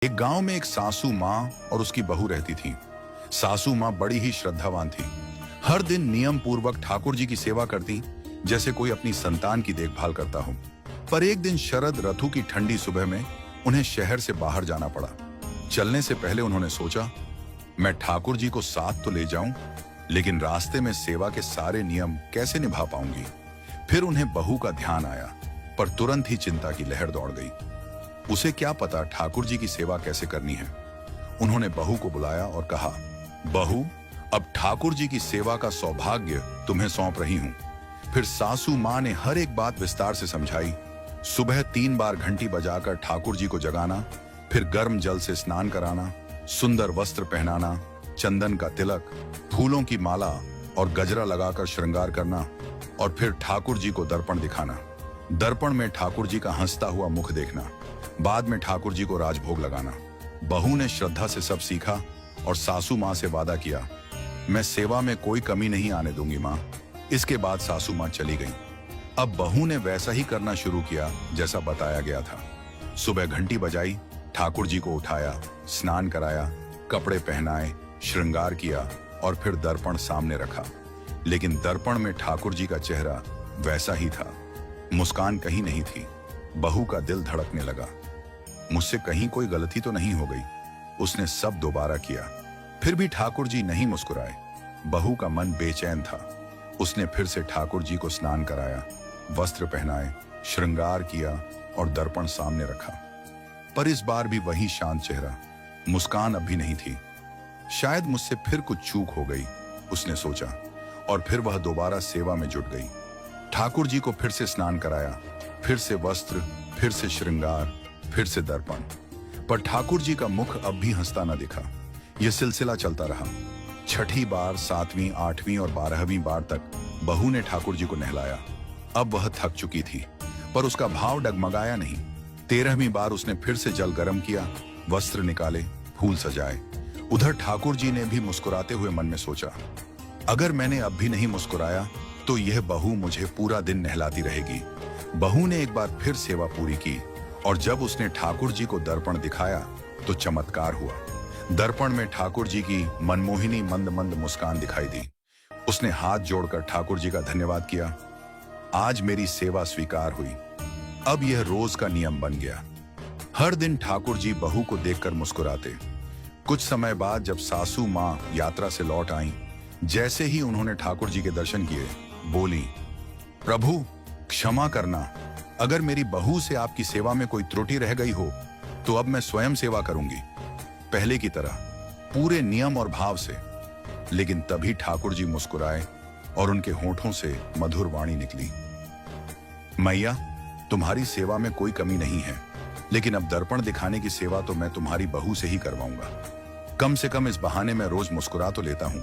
एक गांव में एक सासू माँ और उसकी बहू रहती थी। सासू माँ बड़ी ही श्रद्धावान थी। हर दिन नियम पूर्वक ठाकुर जी की सेवा करती, जैसे कोई अपनी संतान की देखभाल करता हो। पर एक दिन शरद ऋतु की ठंडी सुबह में उन्हें शहर से बाहर जाना पड़ा। चलने से पहले उन्होंने सोचा, मैं ठाकुर जी को साथ तो ले जाऊं, लेकिन रास्ते में सेवा के सारे नियम कैसे निभा पाऊंगी। फिर उन्हें बहू का ध्यान आया, पर तुरंत ही चिंता की लहर दौड़ गई। उसे क्या पता ठाकुर जी की सेवा कैसे करनी है। उन्होंने बहू को बुलाया और कहा, बहू, अब ठाकुर जी की सेवा का सौभाग्य तुम्हें सौंप रही हूं। फिर सासू माँ ने हर एक बात विस्तार से समझाई। सुबह 3 बार घंटी बजाकर ठाकुर जी को जगाना, फिर गर्म जल से स्नान कराना, सुंदर वस्त्र पहनाना, चंदन का तिलक, फूलों की माला और गजरा लगाकर श्रृंगार करना, और फिर ठाकुर जी को दर्पण दिखाना। दर्पण में ठाकुर जी का हंसता हुआ मुख देखना, बाद में ठाकुर जी को राजभोग लगाना। बहू ने श्रद्धा से सब सीखा और सासू माँ से वादा किया, मैं सेवा में कोई कमी नहीं आने दूंगी माँ। इसके बाद सासू माँ चली गई। अब बहू ने वैसा ही करना शुरू किया जैसा बताया गया था। सुबह घंटी बजाई, ठाकुर जी को उठाया, स्नान कराया, कपड़े पहनाए, श्रृंगार किया और फिर दर्पण सामने रखा। लेकिन दर्पण में ठाकुर जी का चेहरा वैसा ही था, मुस्कान कहीं नहीं थी। बहू का दिल धड़कने लगा, मुझसे कहीं कोई गलती तो नहीं हो गई। उसने सब दोबारा किया, फिर भी ठाकुर जी नहीं मुस्कुराए। बहू का मन बेचैन था। उसने फिर से ठाकुर जी को स्नान कराया, वस्त्र पहनाए, श्रृंगार किया और दर्पण सामने रखा। पर इस बार भी वही शांत चेहरा, मुस्कान अब भी नहीं थी। शायद मुझसे फिर कुछ चूक हो गई, उसने सोचा, और फिर वह दोबारा सेवा में जुट गई। ठाकुर जी को फिर से स्नान कराया, फिर से वस्त्र, फिर से श्रृंगार, फिर से दर्पण। पर ठाकुर जी का मुख अब भी हंसता न दिखा। यह सिलसिला चलता रहा। 6ठी बार, 7वीं, 8वीं और 12वीं बार तक बहू ने ठाकुर जी को नहलाया। अब वह थक चुकी थी, पर उसका भाव डगमगाया नहीं। 13वीं बार उसने फिर से जल गर्म किया, वस्त्र निकाले, फूल सजाए। उधर ठाकुर जी ने भी मुस्कुराते हुए मन में सोचा, अगर मैंने अब भी नहीं मुस्कुराया तो यह बहू मुझे पूरा दिन नहलाती रहेगी। बहू ने एक बार फिर सेवा पूरी की, और जब उसने ठाकुर जी को दर्पण दिखाया तो चमत्कार हुआ। दर्पण में ठाकुर जी की मनमोहिनी मंद मंद मुस्कान दिखाई दी। उसने हाथ जोड़कर ठाकुर जी का धन्यवाद किया। आज मेरी सेवा स्वीकार हुई। अब यह रोज का नियम बन गया। हर दिन ठाकुर जी बहू को देखकर मुस्कुराते। कुछ समय बाद जब सासू माँ यात्रा से लौट आईं, जैसे ही उन्होंने ठाकुर जी के दर्शन किए, बोली, प्रभु क्षमा करना, अगर मेरी बहू से आपकी सेवा में कोई त्रुटि रह गई हो तो अब मैं स्वयं सेवा करूंगी, पहले की तरह, पूरे नियम और भाव से। लेकिन तभी ठाकुर जी मुस्कुराए और उनके होठों से मधुर वाणी निकली, मैया, तुम्हारी सेवा में कोई कमी नहीं है, लेकिन अब दर्पण दिखाने की सेवा तो मैं तुम्हारी बहू से ही करवाऊंगा। कम से कम इस बहाने मैं रोज मुस्कुरा तो लेता हूं।